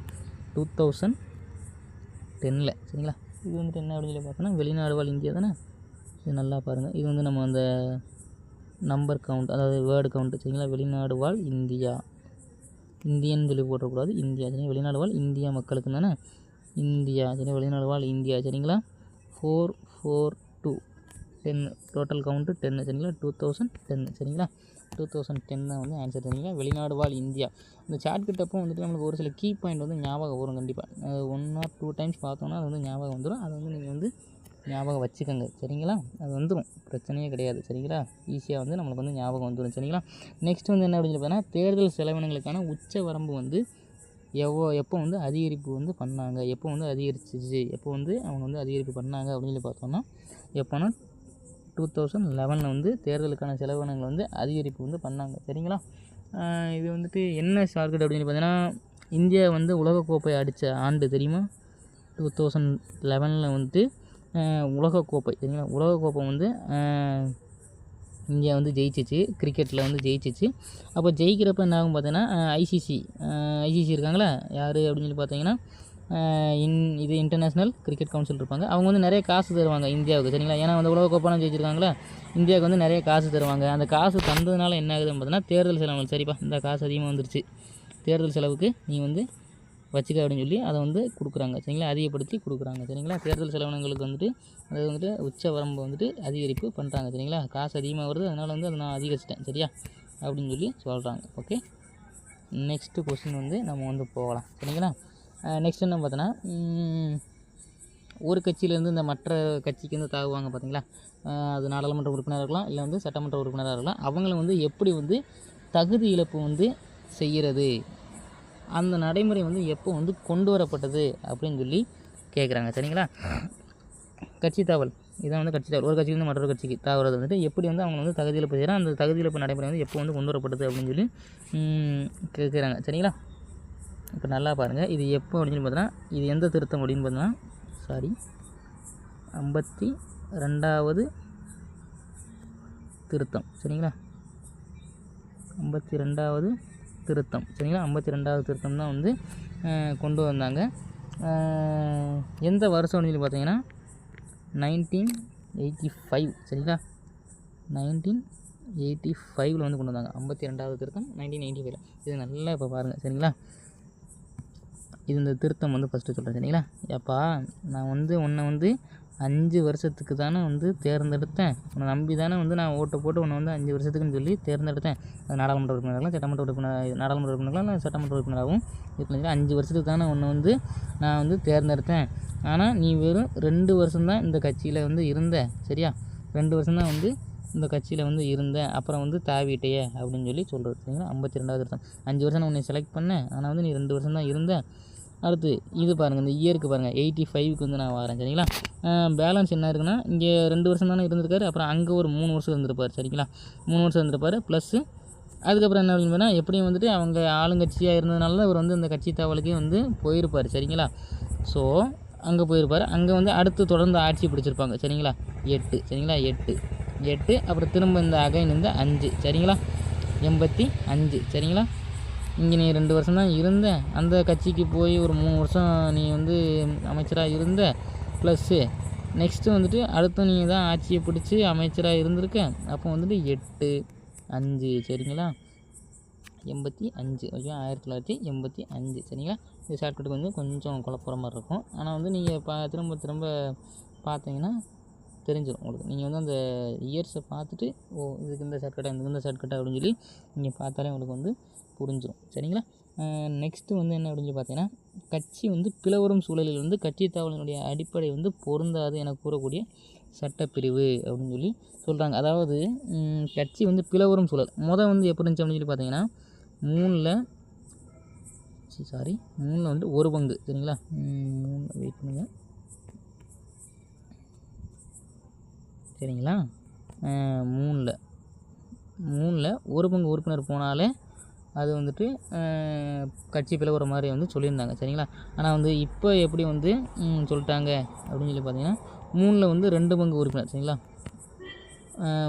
Speaker 1: 2010 சரிங்களா. இது வந்துட்டு என்ன அப்படின்னு சொல்லி பார்த்தோன்னா வெளிநாடு வாழ் இந்தியா தானே. இது நல்லா பாருங்கள். இது வந்து நம்ம அந்த நம்பர் கவுண்ட், அதாவது வேர்டு கவுண்ட்டு சரிங்களா. வெளிநாடு வாழ் இந்தியா, இந்தியன்னு சொல்லி போட்டக்கூடாது, இந்தியா சரிங்களா. வெளிநாடு வாழ் இந்தியா மக்களுக்கு தானே இந்தியா சரிங்களா. வெளிநாடு வாழ் இந்தியா சரிங்களா. 44210 டோட்டல் கவுண்ட்டு 10 சரிங்களா. 2010 சரிங்களா. 2010 தான் வந்து ஆன்சர் சரிங்களா. வெளிநாடு வாழ் இந்தியா. இந்த ஷார்ட்கட் வந்துட்டு நம்மளுக்கு ஒரு சில கீ பாயிண்ட் வந்து ஞாபகம் வரும் கண்டிப்பாக. 1 or 2 டைம்ஸ் பார்த்தோன்னா அது வந்து ஞாபகம் வந்துடும். அதை வந்து நீங்கள் வந்து ஞாபகம் வச்சுக்கோங்க சரிங்களா. அது வந்துடும், பிரச்சனையே கிடையாது சரிங்களா. ஈஸியாக வந்து நம்மளுக்கு வந்து ஞாபகம் வந்துடும் சரிங்களா. நெக்ஸ்ட் வந்து என்ன அப்படின்னு சொல்லி பார்த்தீங்கன்னா தேர்தல் செலவினங்களுக்கான உச்ச வரம்பு வந்து எப்போ வந்து அதிகரிப்பு வந்து பண்ணாங்க, எப்போ வந்து அதிகரிச்சிச்சு, எப்போ வந்து அவங்க வந்து அதிகரிப்பு பண்ணாங்க அப்படின்னு சொல்லி பார்த்தோன்னா எப்போனா 2011 வந்து தேர்தலுக்கான செலவினங்கள் வந்து அதிகரிப்பு வந்து பண்ணாங்க சரிங்களா. இது வந்துட்டு என்ன ஷார்ட்கட் அப்படின்னு பார்த்தீங்கன்னா இந்தியா வந்து உலகக்கோப்பை அடித்த ஆண்டு தெரியுமா. 2011 வந்துட்டு உலகக்கோப்பை சரிங்களா. உலகக்கோப்பை வந்து இந்தியா வந்து ஜெயிச்சிச்சு, கிரிக்கெட்டில் வந்து ஜெயிச்சிச்சு. அப்போ ஜெயிக்கிறப்ப என்ன ஆகும் பார்த்தீங்கன்னா ஐசிசி இருக்காங்களா, யார் அப்படின்னு சொல்லி பார்த்தீங்கன்னா இது இன்டர்நேஷ்னல் கிரிக்கெட் கவுன்சில் இருப்பாங்க. அவங்க வந்து நிறைய காசு தருவாங்க இந்தியாவுக்கு சரிங்களா. ஏன்னா வந்து உலகக்கோப்பைலாம் ஜெயிச்சிருக்காங்களா, இந்தியாவுக்கு வந்து நிறைய காசு தருவாங்க. அந்த காசு தந்ததுனால என்ன ஆகுதுன்னு பார்த்தீங்கன்னா தேர்தல் செலவு சரிப்பா இந்த காசு அதிகமாக வந்துருச்சு, தேர்தல் செலவுக்கு நீ வந்து வச்சுக்க அப்படின்னு சொல்லி அதை வந்து கொடுக்குறாங்க சரிங்களா, அதிகப்படுத்தி கொடுக்குறாங்க சரிங்களா. தேர்தல் செலவினங்களுக்கு வந்துட்டு அது வந்துட்டு உச்ச வரம்பு வந்துட்டு அதிகரிப்பு பண்ணுறாங்க சரிங்களா. காசு அதிகமாக வருது, அதனால் வந்து அதை நான் அதிகரிச்சிட்டேன் சரியா அப்படின்னு சொல்லி சொல்கிறாங்க. ஓகே, நெக்ஸ்ட்டு கொஸ்டின் வந்து நம்ம வந்து போகலாம் சரிங்களா. நெக்ஸ்ட் என்ன பார்த்தோன்னா ஒரு கட்சியிலேருந்து இந்த மற்ற கட்சிக்கு வந்து தாவுவாங்க பார்த்தீங்களா. அது நாடாளுமன்ற உறுப்பினராக இருக்கலாம், இல்லை வந்து சட்டமன்ற உறுப்பினராக இருக்கலாம். அவங்கள வந்து எப்படி வந்து தகுதி இழப்பு வந்து செய்கிறது, அந்த நடைமுறை வந்து எப்போ வந்து கொண்டு வரப்பட்டது அப்படின்னு சொல்லி கேட்குறாங்க சரிங்களா. கட்சி தாவல், இதான் வந்து கட்சி தாவல். ஒரு கட்சியிலேருந்து மற்றொரு கட்சிக்கு தாவுறது வந்துட்டு எப்படி வந்து அவங்க வந்து தகுதி இழப்பு செய்கிறாங்க, அந்த தகுதி இழப்பு நடைமுறை வந்து எப்போ வந்து கொண்டு வரப்பட்டது அப்படின்னு சொல்லி கேட்குறாங்க சரிங்களா. இப்போ நல்லா பாருங்கள், இது எப்போ அப்படின்னு சொல்லி பார்த்தோன்னா இது எந்த திருத்தம் அப்படின்னு பார்த்தோன்னா 52வது திருத்தம் சரிங்களா. 52வது திருத்தம் சரிங்களா. 52வது திருத்தம் தான் வந்து கொண்டு வந்தாங்க. எந்த வருஷம்னு சொல்லி பார்த்தீங்கன்னா 1985 சரிங்களா. 1985 வந்து கொண்டு வந்தாங்க 52வது திருத்தம் 1985. இது நல்லா இப்போ பாருங்கள் சரிங்களா. இது இந்த திருத்தம் வந்து ஃபஸ்ட்டு சொல்கிறேன் சரிங்களா. அப்பா நான் வந்து உன்னை வந்து 5 வருஷத்துக்கு தானே வந்து தேர்ந்தெடுத்தேன், உன்னை நம்பி தானே வந்து நான் ஓட்டு போட்டு உன்னை வந்து 5 வருஷத்துக்குன்னு சொல்லி தேர்ந்தெடுத்தேன். அது நாடாளுமன்ற உறுப்பினர்களாக சட்டமன்ற உறுப்பினர் நாடாளுமன்ற உறுப்பினர்களாக இல்லை சட்டமன்ற உறுப்பினராகவும் இருக்கலாம். 5 வருஷத்துக்கு தானே உன்னை வந்து நான் வந்து தேர்ந்தெடுத்தேன். ஆனால் நீ வெறும் 2 வருஷம்தான் இந்த கட்சியில் வந்து இருந்த சரியா, 2 வருஷம்தான் வந்து இந்த கட்சியில் வந்து இருந்தேன், அப்புறம் வந்து தாவிட்டையே அப்படின்னு சொல்லி சொல்கிறது சரிங்களா. 52வது வருஷம் 5 வருஷம் நான் உன்னை செலக்ட் பண்ணேன், ஆனால் வந்து நீ 2 வருஷம் தான் இருந்தேன். அடுத்து இது பாருங்கள், இந்த இயருக்கு பாருங்கள் 85க்கு வந்து நான் வரேன் சரிங்களா. பேலன்ஸ் என்ன இருக்குன்னா, இங்கே 2 வருஷம் தானே இருந்திருக்காரு, அப்புறம் அங்கே ஒரு 3 வருஷம் இருந்திருப்பார் சரிங்களா. 3 வருஷம் இருந்திருப்பார் ப்ளஸ்ஸு அதுக்கப்புறம் என்ன அப்படின்னு சொன்னால் எப்படியும் வந்துட்டு அவங்க ஆளுங்கட்சியாக இருந்ததுனால தான் இவர் வந்து இந்த கட்சி தாவலுக்கே வந்து போயிருப்பார் சரிங்களா. ஸோ அங்கே போயிருப்பார், அங்கே வந்து அடுத்து தொடர்ந்து ஆட்சி பிடிச்சிருப்பாங்க சரிங்களா. 8 சரிங்களா, 8 அப்புறம் திரும்ப இந்த அகைன் இந்த 5 சரிங்களா, 85 சரிங்களா. இங்கே நீ 2 வருஷம் தான் இருந்த, அந்த கட்சிக்கு போய் ஒரு 3 வருஷம் நீ வந்து அமைச்சராக இருந்த, ப்ளஸ்ஸு நெக்ஸ்ட்டு வந்துட்டு அடுத்து நீ தான் ஆட்சியை பிடிச்சி அமைச்சராக இருந்திருக்க, அப்போ வந்துட்டு 8 5 சரிங்களா, 85 ஓகே 1985 சரிங்களா. இந்த ஷார்ட்கட்டுக்கு வந்து கொஞ்சம் குழப்புற மாதிரி இருக்கும், ஆனால் வந்து நீங்கள் திரும்ப பார்த்தீங்கன்னா தெரிஞ்சிடும் உங்களுக்கு. நீங்கள் வந்து அந்த இயர்ஸை பார்த்துட்டு இதுக்கு இந்த ஷார்ட்கட்டா இந்த ஷார்ட்கட்டா அப்படின்னு சொல்லி நீங்கள் பார்த்தாலே உங்களுக்கு வந்து புரிஞ்சிடும் சரிங்களா. நெக்ஸ்ட்டு வந்து என்ன அப்படின்னு சொல்லி பார்த்தீங்கன்னா, கட்சி வந்து பிளவரும் சூழலில் வந்து கட்சி தாவலினுடைய அடிப்படை வந்து பொருந்தாது என கூறக்கூடிய சட்டப்பிரிவு அப்படின்னு சொல்லி சொல்கிறாங்க. அதாவது கட்சி வந்து பிளவரும் சூழல் வந்து எப்படி இருந்துச்சு அப்படின்னு சொல்லி பார்த்தீங்கன்னா, 3ல் வந்து 1 பங்கு சரிங்களா. 3 வெயிட் பண்ணுங்கள் சரிங்களா. 3ல் 1 பங்கு உறுப்பினர் போனாலே அது வந்துட்டு கட்சி பிளவுற மாதிரி வந்து சொல்லியிருந்தாங்க சரிங்களா. ஆனால் வந்து இப்போ எப்படி வந்து சொல்லிட்டாங்க அப்படின்னு சொல்லி பார்த்தீங்கன்னா, 3ல் வந்து 2 பங்கு உறுப்பினர் சரிங்களா.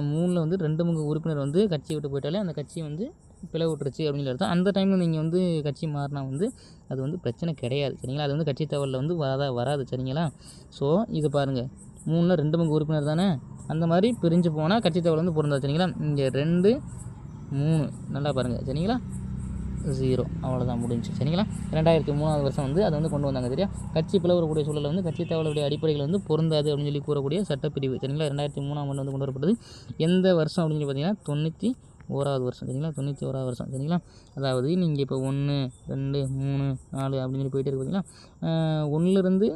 Speaker 1: 3ல் வந்து 2 பங்கு உறுப்பினர் வந்து கட்சியை விட்டு போயிட்டாலே அந்த கட்சி வந்து பிளவுட்டுருச்சு அப்படின்னு அர்த்தம். அந்த டைமில் நீங்கள் வந்து கட்சி மாறினா வந்து அது வந்து பிரச்சனை கிடையாது சரிங்களா. அது வந்து கட்சி தகவலில் வந்து வராது சரிங்களா. ஸோ இது பாருங்கள், 3ல் 2 பங்கு உறுப்பினர் தானே, அந்த மாதிரி பிரிஞ்சு போனால் கட்சி தகவல் வந்து பொருந்தாது சரிங்களா. இங்கே 2 3 நல்லா பாருங்கள் சரிங்களா, 0 அவ்வளோதான் முடிஞ்சு சரிங்களா. 2003வது வருஷம் வந்து அதை வந்து கொண்டு வந்தாங்க சரியா. கட்சி பிளவரக்கூடிய சூழலில் வந்து கட்சி தகவலுடைய அடிப்படைகள் வந்து பொருந்தாது அப்படின்னு சொல்லி கூறக்கூடிய சட்டப்பிரிவு சரிங்களா. 2003ஆம் ஆண்டு வந்து கொண்டு வரப்பட்டது. எந்த வருஷம் அப்படின்னு சொல்லி பார்த்தீங்கன்னா 91வது வருஷம் சரிங்களா. 91வது வருஷம் சரிங்களா. அதாவது நீங்கள் இப்போ 1 2 3 4 அப்படின்னு சொல்லி போயிட்டே இருக்கு பார்த்தீங்களா. 1லேருந்து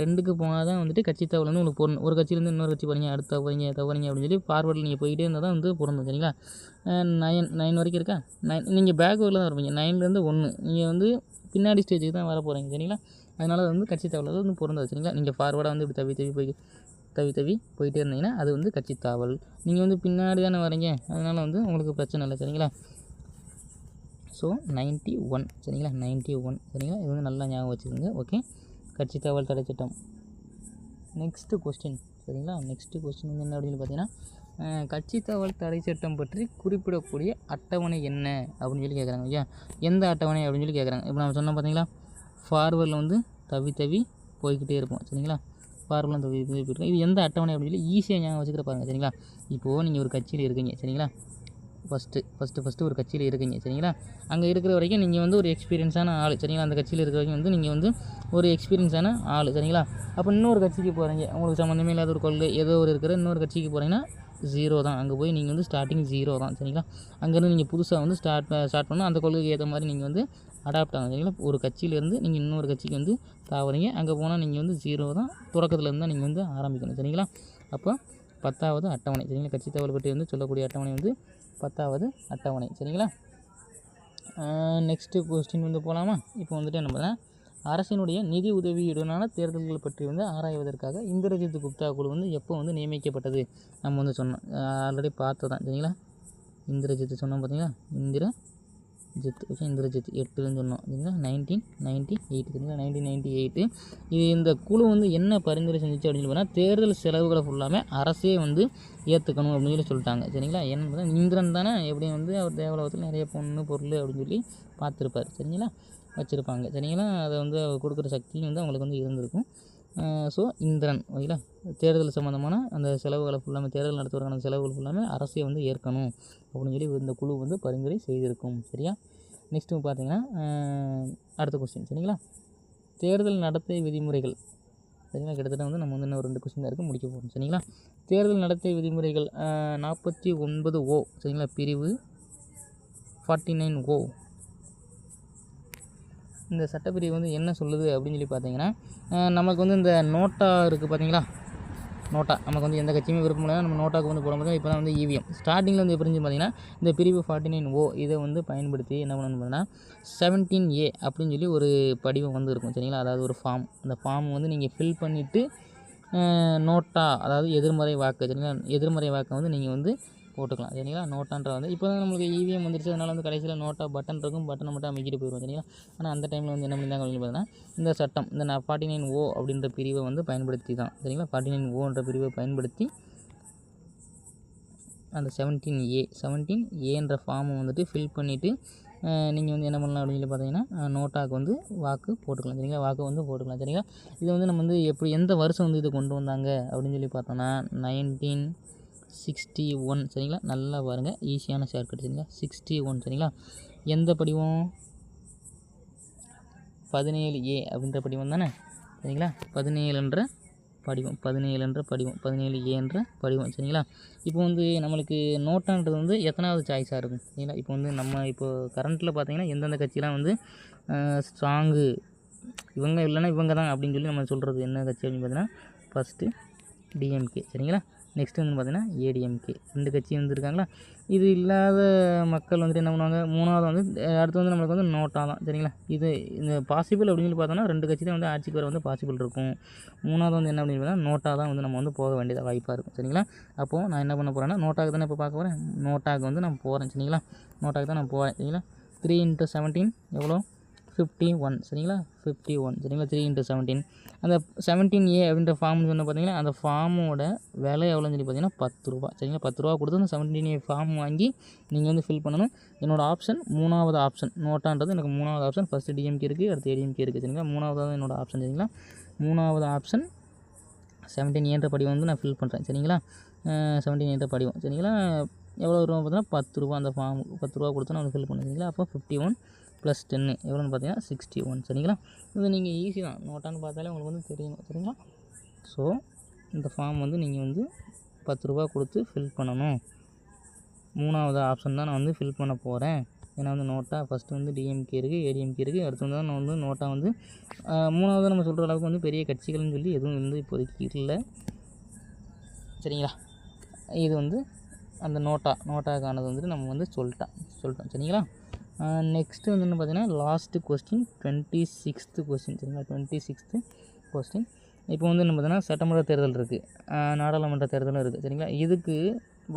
Speaker 1: 2க்கு போனால் தான் வந்துட்டு கட்சி தகவல் வந்து உங்களுக்கு பொருந்தும். ஒரு கட்சியிலேருந்து இன்னொரு கட்சி போகிறீங்க, அடுத்து தவறீங்க அப்படின்னு சொல்லி ஃபார்வர்டில் நீங்கள் போயிட்டே இருந்தால் தான் வந்து பொருந்தும் சரிங்களா. 9 வரைக்கும் இருக்கா, 9 நீங்கள் பேக்வேர்டில் தான் இருப்பீங்க. 9லேருந்து 1 நீங்கள் வந்து பின்னாடி ஸ்டேஜுக்கு தான் வர போகிறீங்க சரிங்களா. அதனால் வந்து கட்சி தகவல் வந்து பொருந்தாது சரிங்களா. நீங்கள் ஃபார்வர்டாக வந்து இப்படி தவி போயிட்டே இருந்தீங்கன்னா அது வந்து கட்சி தாவல். நீங்கள் வந்து பின்னாடி தானே வரீங்க, அதனால் வந்து உங்களுக்கு பிரச்சனை இல்லை சரிங்களா. ஸோ 91 சரிங்களா, 91 சரிங்களா. இது வந்து நல்லா ஞாபகம் வச்சுக்கோங்க ஓகே. கட்சி தகவல் தடை சட்டம். நெக்ஸ்ட்டு கொஸ்டின் சரிங்களா. நெக்ஸ்ட்டு கொஸ்டின் வந்து என்ன அப்படின்னு பார்த்தீங்கன்னா, கட்சி தகவல் தடை சட்டம் பற்றி குறிப்பிடக்கூடிய அட்டவணை என்ன அப்படின்னு சொல்லி கேட்குறாங்க ஐயா. எந்த அட்டவணை அப்படின்னு சொல்லி கேட்குறாங்க. இப்போ நம்ம சொன்னோம் பார்த்தீங்களா, ஃபார்வர்டில் வந்து தவி போய்கிட்டே இருப்போம் சரிங்களா. ஃபார்வர்டில் தவி போய்ட்டு இது எந்த அட்டவணை அப்படின்னு சொல்லி ஈஸியாக ஞாபகம் வச்சுக்கிற பாருங்கள் சரிங்களா. இப்போது நீங்கள் ஒரு கட்சியில் இருக்கீங்க சரிங்களா. ஃபஸ்ட்டு ஒரு கட்சியில் இருக்கீங்க சரிங்களா. அங்கே இருக்கிற வரைக்கும் நீங்கள் வந்து ஒரு எக்ஸ்பீரியன்ஸான ஆள் சரிங்களா. அந்த கட்சியில் இருக்கிற வரைக்கும் வந்து நீங்கள் வந்து ஒரு எக்ஸ்பீரியன்ஸான ஆள் சரிங்களா. அப்போ இன்னொரு கட்சிக்கு போகிறீங்க, உங்களுக்கு சம்மந்தமே இல்லாத ஒரு கொள்கை ஏதோ ஒரு இருக்கிற இன்னொரு கட்சிக்கு போகிறீங்கன்னா 0 தான். அங்கே போய் நீங்கள் வந்து ஸ்டார்டிங் 0 தான் சரிங்களா. அங்கேருந்து நீங்கள் புதுசாக வந்து ஸ்டார்ட் பண்ணணும். அந்த கொள்கைக்கு ஏற்ற மாதிரி நீங்கள் வந்து அடாப்ட் ஆகும் சரிங்களா. ஒரு கட்சியிலேருந்து நீங்கள் இன்னொரு கட்சிக்கு வந்து தாவறீங்க, அங்கே போனால் நீங்கள் வந்து 0 தான், தொடக்கத்துலேருந்து தான் நீங்கள் வந்து ஆரம்பிக்கணும் சரிங்களா. அப்போ 10வது அட்டவணை சரிங்களா. கட்சி தகவல் பற்றி வந்து சொல்லக்கூடிய அட்டவணை வந்து 10வது அட்டவணை சரிங்களா. நெக்ஸ்ட்டு கொஸ்டின் வந்து போகலாமா. இப்போ வந்துட்டு என்ன பண்ணால், அரசினுடைய நிதி உதவியுடனான தேர்தல்கள் பற்றி வந்து ஆராய்வதற்காக இந்திரஜித் குப்தா குழு வந்து எப்போ வந்து நியமிக்கப்பட்டது நம்ம வந்து சொன்னோம், ஆல்ரெடி பார்த்ததான் சரிங்களா. இந்திரஜித் சொன்னோம் பார்த்தீங்களா, இந்திரஜித் 8ன்னு சொன்னோம் சரிங்களா. 1998 சரிங்களா, 1998. இந்த குழு வந்து என்ன பரிந்துரை செஞ்சிச்சு அப்படின்னு சொல்லி பார்த்தா, தேர்தல் செலவுகளை ஃபுல்லாமே அரசே வந்து ஏற்றுக்கணும் அப்படின்னு சொல்லி சொல்லிட்டாங்க சரிங்களா. ஏன்னு பார்த்தா இந்திரன் தானே எப்படியும் வந்து அவர் தேவலோகத்தில் நிறைய பொருள் அப்படின்னு சொல்லி பார்த்துருப்பார் சரிங்களா, வச்சுருப்பாங்க சரிங்களா. அதை வந்து அவர் கொடுக்குற சக்தியும் வந்து அவங்களுக்கு வந்து இருந்திருக்கும். ஸோ இந்திரன் ஓகேங்களா. தேர்தல் சம்மந்தமான அந்த செலவுகளை ஃபுல்லாமே, தேர்தல் நடத்துவதற்கான செலவுகள் ஃபுல்லாமே அரசே வந்து ஏற்கணும் அப்படின்னு சொல்லி இந்த குழு வந்து பரிந்துரை செய்திருக்கும் சரியா. நெக்ஸ்ட்டு பார்த்தீங்கன்னா அடுத்த கொஸ்டின் சரிங்களா, தேர்தல் நடத்தை விதிமுறைகள் சரிங்களா. கிட்டத்தட்ட வந்து நம்ம வந்து இன்னும் 2 கொஸ்டின் தான் இருக்குது, முடிக்க போகிறோம் சரிங்களா. தேர்தல் நடத்தை விதிமுறைகள் 49O சரிங்களா, பிரிவு 49O. இந்த சட்டப்பிரிவு வந்து என்ன சொல்லுது அப்படின்னு சொல்லி பார்த்தீங்கன்னா, நமக்கு வந்து இந்த நோட்டா இருக்குது பார்த்தீங்களா, நோட்டா நமக்கு வந்து எந்த கட்சியுமே விருப்பம் இல்லை, நம்ம நோட்டாவுக்கு வந்து போடும்போது இப்போ தான் வந்து இவிஎம் ஸ்டார்டிங்கில் வந்து எப்படி பார்த்தீங்கன்னா, இந்த பிரிவு 49O இதை வந்து பயன்படுத்தி என்ன பண்ணணும்னு பார்த்தீங்கன்னா 17A அப்படின்னு சொல்லி ஒரு படிவம் வந்து இருக்கும் சரிங்களா. அதாவது ஒரு ஃபார்ம், அந்த ஃபார்ம் வந்து நீங்கள் ஃபில் பண்ணிவிட்டு நோட்டா அதாவது எதிர்மறை வாக்கு சரிங்களா, எதிர்மறை வாக்கை வந்து நீங்கள் வந்து போட்டுக்கலாம் சரிங்களா. நோட்டான்ற வந்து இப்போ தான் நம்மளுக்கு இவிஎம் வந்துருச்சு, அதனால் வந்து கடைசியில் நோட்டா பட்டன் இருக்கும், பட்டனை மட்டும் அமைக்கிட்டு போயிடுவோம் சரிங்களா. ஆனால் அந்த டைமில் வந்து என்ன பண்ணியிருந்தாங்க அப்படின்னு பார்த்தீங்கன்னா, இந்த சட்டம் இந்த 49O அப்படின்ற பிரிவை வந்து பயன்படுத்தி தான் சரிங்களா, 49Oன்ற பிரிவை பயன்படுத்தி அந்த 17Aன்ற ஃபார்மை வந்துட்டு ஃபில் பண்ணிவிட்டு நீங்கள் வந்து என்ன பண்ணலாம் அப்படின்னு சொல்லி பார்த்தீங்கன்னா நோட்டாவுக்கு வந்து வாக்கு போட்டுக்கலாம் சரிங்களா, வாக்கு வந்து போட்டுக்கலாம் சரிங்களா. இது வந்து நம்ம வந்து எப்படி எந்த வருஷம் வந்து இது கொண்டு வந்தாங்க அப்படின்னு சொல்லி பார்த்தோன்னா 1961 சரிங்களா. நல்லா பாருங்கள், ஈஸியான ஷார்ட்கட் சரிங்களா, 61 சரிங்களா. எந்த படிவம் 17A அப்படின்ற படிவம் தானே சரிங்களா, 17 படிவம் 17Aன்ற படிவம் சரிங்களா. இப்போ வந்து நம்மளுக்கு நோட்டான்றது வந்து எத்தனாவது சாய்ஸாக இருக்கும் சரிங்களா. இப்போ வந்து நம்ம இப்போ கரண்ட்டில் பார்த்தீங்கன்னா எந்தெந்த கட்சிலாம் வந்து ஸ்ட்ராங்கு இவங்க இல்லைன்னா இவங்க தான் அப்படின்னு சொல்லி நம்ம சொல்கிறது என்ன கட்சி அப்படின்னு பார்த்தீங்கன்னா, ஃபஸ்ட்டு டிஎம்கே சரிங்களா, நெக்ஸ்ட்டு வந்து பார்த்தீங்கன்னா ஏடிஎம்கே 2 கட்சி வந்துருக்காங்களா. இது இல்லாத மக்கள் வந்துட்டு என்ன பண்ணுவாங்க, மூணாவது வந்து அடுத்து வந்து நம்மளுக்கு வந்து நோட்டா தான் சரிங்களா. இது இந்த பாசிபிள் அப்படின்னு சொல்லி பார்த்தோன்னா 2 கட்சி தான் வந்து ஆட்சிக்கு வர வந்து பாசிபிள் இருக்கும். மூணாவது வந்து என்ன அப்படின்னு பார்த்தா நோட்டா தான் வந்து நம்ம வந்து போக வேண்டியதாக வாய்ப்பாக இருக்கும் சரிங்களா. அப்போது நான் என்ன பண்ண போகிறேன்னா நோட்டாவுக்கு தானே இப்போ பார்க்க போகிறேன், நோட்டாவுக்கு வந்து நான் போகிறேன் சரிங்களா, நோட்டாவுக்கு தான் நான் போகிறேன் சரிங்களா. 3 × 17 எவ்வளோ 51 சரிங்களா, 51 சரிங்களா. 3 × 17 அந்த 17A அப்படின்ற ஃபார்ம் சொன்ன பார்த்தீங்கன்னா, அந்த ஃபார்மோட விலை எவ்வளோன்னு சொல்லி பார்த்தீங்கன்னா 10 ரூபா சரிங்களா. 10 ரூபா கொடுத்து அந்த 17A ஃபார்ம் வாங்கி நீங்கள் வந்து ஃபில் பண்ணணும். என்னோடய ஆப்ஷன் 3வது ஆப்ஷன் நோட்டான்றது எனக்கு 3வது ஆப்ஷன். ஃபஸ்ட்டு டிஎம்கே இருக்குது, அடுத்து ஏடிஎம்கே இருக்குது சரிங்களா. 3வது என்னோடய ஆப்ஷன் சரிங்களா. 3வது ஆப்ஷன் 17Aன்ற படிவம் வந்து நான் ஃபில் பண்ணுறேன் சரிங்களா. 17Aன்ற படிவம் சரிங்களா. எவ்வளோ ரூபா பார்த்தீங்கன்னா 10 ரூபா. அந்த ஃபார்ம் 10 ரூபா கொடுத்து நான் வந்து ஃபில் பண்ணேன் சரிங்களா. அப்போ 51 + 10 எவ்வளோன்னு பார்த்தீங்கன்னா 61 சரிங்களா. இது நீங்கள் ஈஸி தான், நோட்டான்னு பார்த்தாலே உங்களுக்கு வந்து தெரியணும் சரிங்களா. ஸோ இந்த ஃபார்ம் வந்து நீங்கள் வந்து 10 ரூபா கொடுத்து ஃபில் பண்ணணும். 3வது ஆப்ஷன் தான் நான் வந்து ஃபில் பண்ண போகிறேன். ஏன்னா வந்து நோட்டா ஃபஸ்ட்டு வந்து டிஎம்கே இருக்குது, ஏடிஎம்கே இருக்குது, அடுத்து வந்து நான் வந்து நோட்டா வந்து 3வது நம்ம சொல்கிற அளவுக்கு வந்து பெரிய கட்சிகள்னு சொல்லி எதுவும் வந்து இப்போதைக்கு இல்லை சரிங்களா. இது வந்து அந்த நோட்டாக்கானது வந்துட்டு நம்ம வந்து சொல்லிட்டோம் சரிங்களா. நெக்ஸ்ட்டு வந்து என்ன பார்த்தீங்கன்னா லாஸ்ட்டு கொஸ்டின் 26th கொஸ்டின் சரிங்களா. 26th கொஸ்டின் இப்போ வந்து என்ன பார்த்தீங்கன்னா சட்டமன்ற தேர்தல் இருக்குது, நாடாளுமன்ற தேர்தலும் இருக்குது சரிங்களா. இதுக்கு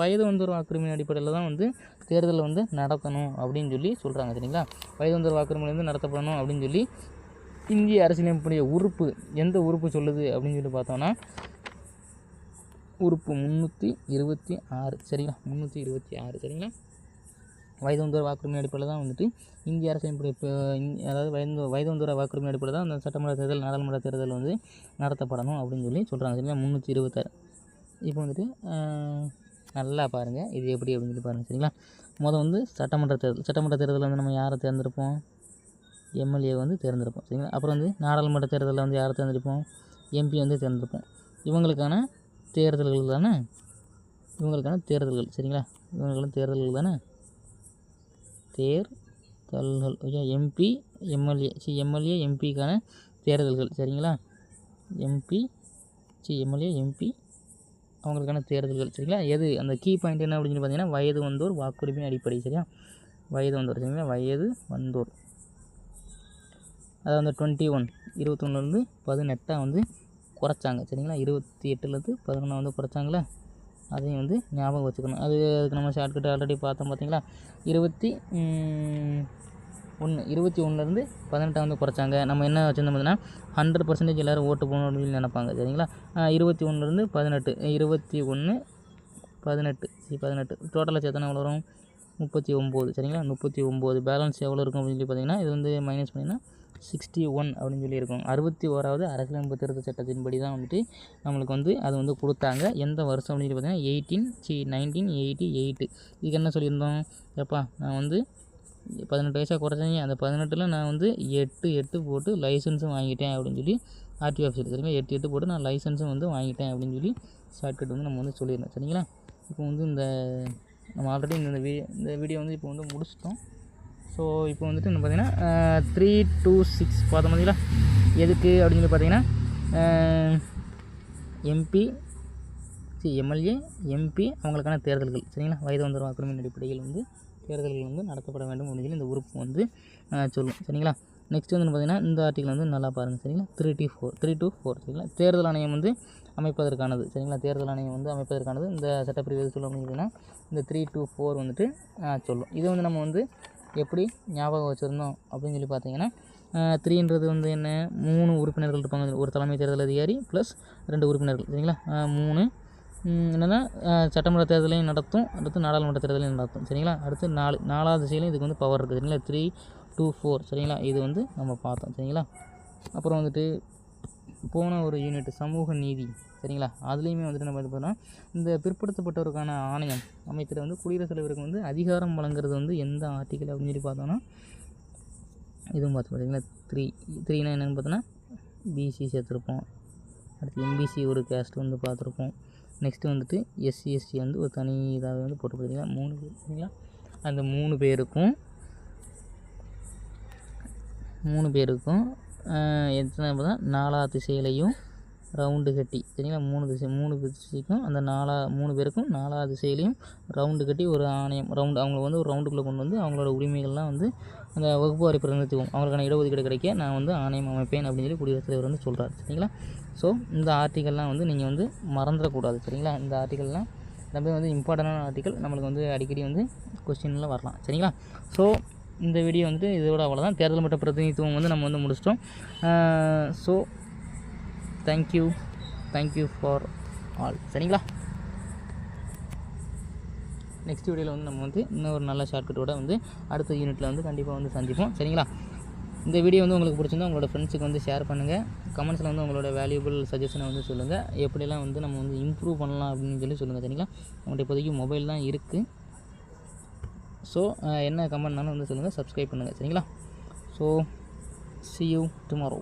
Speaker 1: வயது வந்தோர் வாக்குரிமை அடிப்படையில் தான் வந்து தேர்தலை வந்து நடத்தணும் அப்படின்னு சொல்லி சொல்கிறாங்க சரிங்களா. வயது வந்தோர் வாக்குரிமை வந்து நடத்தப்படணும் அப்படின்னு சொல்லி இந்திய அரசியலமைப்புடைய உறுப்பு எந்த உறுப்பு சொல்லுது அப்படின்னு சொல்லி பார்த்தோன்னா உறுப்பு 326 சரிங்களா, 326 சரிங்களா. வயது வந்தோர் வாக்குரிமை அடிப்படையில் தான் வந்துட்டு இந்திய அரசியலமைப்பு அதாவது வயது வந்தோர் வாக்குரிமை அடிப்படையில் தான் அந்த சட்டமன்ற தேர்தல் நாடாளுமன்ற தேர்தல் வந்து நடத்தப்படணும் அப்படின்னு சொல்லி சொல்கிறாங்க சரிங்களா. 326. இப்போ வந்துட்டு நல்லா பாருங்கள் இது எப்படி அப்படின்னு சொல்லி பாருங்கள் சரிங்களா. வந்து சட்டமன்ற தேர்தலில் வந்து நம்ம யாரை தேர்ந்தெடுப்போம், எம்எல்ஏ வந்து தேர்ந்தெடுப்போம் சரிங்களா. அப்புறம் வந்து நாடாளுமன்ற தேர்தலில் வந்து யாரை தேர்ந்தெடுப்போம், எம்பி வந்து தேர்ந்தெடுப்போம். இவங்களுக்கான தேர்தல்கள் தானே, தேர்தல்கள் சரிங்களா, தேர்தல்கள் தானே, தேர்தல்கள் ஓகே. எம்பி எம்எல்ஏ எம்பிக்கான தேர்தல்கள் சரிங்களா. எம்எல்ஏ எம்பி அவங்களுக்கான தேர்தல்கள் சரிங்களா. எது அந்த கீ பாயிண்ட் என்ன அப்படின்னு சொல்லி பார்த்தீங்கன்னா வயது வந்தோர் வாக்குரிமை அடிப்படை சரியா, வயது வந்தோர் சரிங்களா, வயது வந்தோர். அதை வந்து 21 18 வந்து குறைச்சாங்க சரிங்களா. 28 11 வந்து குறைச்சாங்களா, அதையும் வந்து ஞாபகம் வச்சுக்கணும். அதுக்கு நம்ம ஷார்ட்கட் ஆல்ரெடி பார்த்தோம் பார்த்தீங்களா. 21 18 வந்து குறைச்சாங்க. நம்ம என்ன வச்சுருந்தோம் பார்த்தீங்கன்னா 100% எல்லோரும் ஓட்டு போகணும் அப்படின்னு நினைப்பாங்க சரிங்களா. 21 18 21 18 டோட்டலாக சேர்த்தனா எவ்வளோ வரும் 39 சரிங்களா. 39 பேலன்ஸ் எவ்வளோ இருக்கும் அப்படின்னு சொல்லி பார்த்தீங்கன்னா இது வந்து மைனஸ் பண்ணிங்கன்னா 61 அப்படின்னு சொல்லி இருக்கும். 61வது அரசியலமைப்பு திருத்த சட்டத்தின்படி தான் வந்துட்டு நம்மளுக்கு வந்து அது வந்து கொடுத்தாங்க. எந்த வருஷம் அப்படின்னு சொல்லி பார்த்தீங்கன்னா 1988. இதுக்கு என்ன சொல்லியிருந்தோம், எப்பா நான் வந்து 18 வயசாக குறைச்சாங்க. அந்த 18ல் நான் வந்து 8 போட்டு லைசன்ஸும் வாங்கிட்டேன் அப்படின்னு சொல்லி ஆர்டிஓ ஆஃபீஸில் சரிங்களா 8 போட்டு நான் லைசன்ஸும் வந்து வாங்கிட்டேன் அப்படின்னு சொல்லி ஷார்ட்கட் வந்து நம்ம வந்து சொல்லிடணும் சரிங்களா. இப்போ வந்து நம்ம ஆல்ரெடி இந்த வீடியோ வந்து இப்போ வந்து முடிச்சிட்டோம். ஸோ இப்போ வந்துட்டு நம்ம பார்த்திங்கன்னா 3 to 6 பார்த்த மாதிரிங்களா எதுக்கு அப்படின்னு சொல்லி பார்த்தீங்கன்னா எம்எல்ஏ எம்பி அவங்களுக்கான தேர்தல்கள் சரிங்களா. வயது வந்தோர் வாக்குரிமையின் அடிப்படையில் வந்து தேர்தல்கள் வந்து நடத்தப்பட வேண்டும் அப்படின்னு சொல்லி இந்த உறுப்பு வந்து சொல்லும் சரிங்களா. நெக்ஸ்ட் வந்து பார்த்திங்கன்னா இந்த ஆர்டிகல் வந்து நல்லா பாருங்கள் சரிங்களா. 3 to 4 சரிங்களா. தேர்தல் ஆணையம் வந்து அமைப்பதற்கானது சரிங்களா. தேர்தல் ஆணையம் வந்து அமைப்பதற்கானது இந்த சட்டப்பிரிவு எது சொல்லும் அப்படின்னா இந்த 3 to 4 வந்துட்டு சொல்லும். இதை வந்து நம்ம வந்து எப்படி ஞாபகம் வச்சுருந்தோம் அப்படின்னு சொல்லி பார்த்தீங்கன்னா 3ன்றது வந்து என்ன 3 உறுப்பினர்கள் இருப்பாங்க. ஒரு தலைமை தேர்தல் அதிகாரி ப்ளஸ் 2 உறுப்பினர்கள் சரிங்களா. 3 என்னென்னா சட்டமன்ற தேர்தலையும் நடத்தும், அடுத்து நாடாளுமன்ற தேர்தலையும் நடத்தும் சரிங்களா. அடுத்து 4வது திசையிலையும் இதுக்கு வந்து பவர் இருக்குது சரிங்களா. 3 to 4 சரிங்களா. இது வந்து நம்ம பார்த்தோம் சரிங்களா. அப்புறம் வந்துட்டு போன ஒரு யூனிட் சமூக நீதி சரிங்களா. அதுலேயுமே வந்துட்டு நம்ம பார்த்தோம்னா இந்த பிற்படுத்தப்பட்டவருக்கான ஆணையம் அமைக்கிற வந்து குடியரசுத் தலைவருக்கு வந்து அதிகாரம் வழங்குறது வந்து எந்த ஆர்டிக்கல் அப்படின்னு சொல்லி பார்த்தோன்னா இதுவும் பார்த்தோம் பார்த்தீங்களா. 3னா என்னென்னு பார்த்தோன்னா பிசி சேர்த்துருப்போம். அடுத்து எம்பிசி ஒரு கேஸ்ட் வந்து பார்த்துருப்போம். நெக்ஸ்ட்டு வந்துட்டு எஸ்சி எஸ்டி வந்து ஒரு தனி இதாக வந்து போட்டு பார்த்தீங்கன்னா 3 பேர் சரிங்களா. அந்த 3 பேருக்கும் எத்தனை பார்த்தா 4 திசையிலையும் ரவுண்டு கட்டி சரிங்களா. 3 திசைக்கும் அந்த 3 பேருக்கும் 4 திசையிலையும் ரவுண்டு கட்டி ஒரு ஆணையம் அவங்கள வந்து ஒரு ரவுண்டுக்குள்ளே கொண்டு வந்து அவங்களோட உரிமைகள்லாம் வந்து அந்த வகுப்பு வாரி பிரதிநிதித்துவம் அவங்களுக்கான இடஒதுக்கீடு கிடைக்க நான் வந்து ஆணையம் அமைப்பேன் அப்படின்னு சொல்லி குடியரசுத் தலைவர் வந்து சொல்கிறார் சரிங்களா. ஸோ இந்த ஆர்டிகல்லாம் வந்து நீங்கள் வந்து மறந்துடக்கூடாது சரிங்களா. இந்த ஆர்டிகல்லாம் ரொம்ப வந்து இம்பார்ட்டண்டான ஆர்டிகல், நம்மளுக்கு வந்து அடிக்கடி வந்து கொஸ்டின்லாம் வரலாம் சரிங்களா. ஸோ இந்த வீடியோ வந்து இதோட அவ்வளோதான். தேர்தல் மட்ட பிரதிநிதித்துவம் வந்து நம்ம வந்து முடிச்சிட்டோம். ஸோ தேங்க்யூ ஃபார் ஆல் சரிங்களா. நெக்ஸ்ட் வீடியோவில் வந்து நம்ம வந்து இன்னொரு நல்ல ஷார்ட்கட்டோட வந்து அடுத்த யூனிட்டில் வந்து கண்டிப்பாக வந்து சந்திப்போம் சரிங்களா. இந்த வீடியோ வந்து உங்களுக்கு பிடிச்சிருந்தா உங்களோட ஃப்ரெண்ட்ஸுக்கு வந்து ஷேர் பண்ணுங்கள். கமெண்ட்ஸில் வந்து உங்களோட வேல்யூபிள் சஜஷனை வந்து சொல்லுங்கள். எப்படிலாம் வந்து நம்ம வந்து இம்ப்ரூவ் பண்ணலாம் அப்படின்னு சொல்லி சொல்லுங்கள் சரிங்களா. நம்மகிட்ட இப்போதைக்கு மொபைல் தான் இருக்குது. ஸோ என்ன கமெண்ட்னாலும் வந்து சொல்லுங்கள். சப்ஸ்கிரைப் பண்ணுங்கள் சரிங்களா. So see you tomorrow.